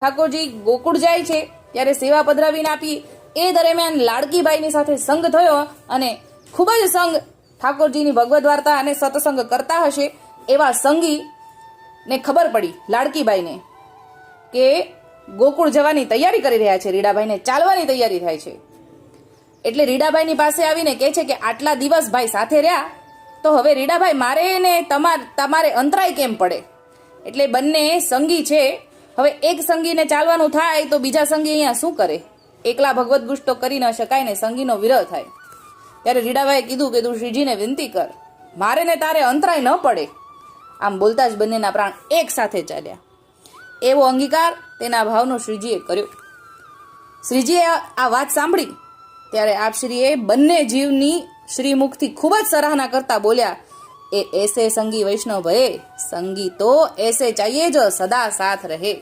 ઠાકોરજી ગોકુળ જાય છે ત્યારે સેવા પધરાવીને આપી. એ દરમિયાન લાડકીબાઈની સાથે સંગ થયો અને ખૂબ જ સંગ ઠાકોરજીની ભગવદ વાર્તા અને સત્સંગ કરતા હશે એવા સંગીને ખબર પડી લાડકીબાઈને કે ગોકુળ જવાની તૈયારી કરી રહ્યા છે. રીડાભાઈને ચાલવાની તૈયારી થાય છે. એટલે રીડાભાઈની પાસે આવીને કહે છે કે આટલા દિવસ ભાઈ સાથે રહ્યા તો હવે રીડાભાઈ મારે ને તમારે અંતરાય કેમ પડે? એટલે બંને સંગી છે, હવે એક સંગીને ચાલવાનું થાય તો બીજા સંગી અહીંયા શું કરે? એકલા ભગવત ગુષ્ટ તો કરી ન શકાય ને, સંગીનો વિરહ થાય. ત્યારે રીડાભાઈએ કીધું કે તું શ્રીજીને વિનંતી કર, મારે ને તારે અંતરાય ન પડે. આમ બોલતા જ બંનેના પ્રાણ એક સાથે ચાલ્યા. એવો અંગીકાર તેના ભાવનો શ્રીજીએ કર્યો. શ્રીજીએ આ વાત સાંભળી ત્યારે આપશ્રીએ બંને જીવની શ્રીમુખથી ખૂબ જ સરાહના કરતા બોલ્યા, એ એસે સંગી વૈષ્ણવ ભયે, સંગી તો એસે ચાહીએ જો સદા સાથ રહે.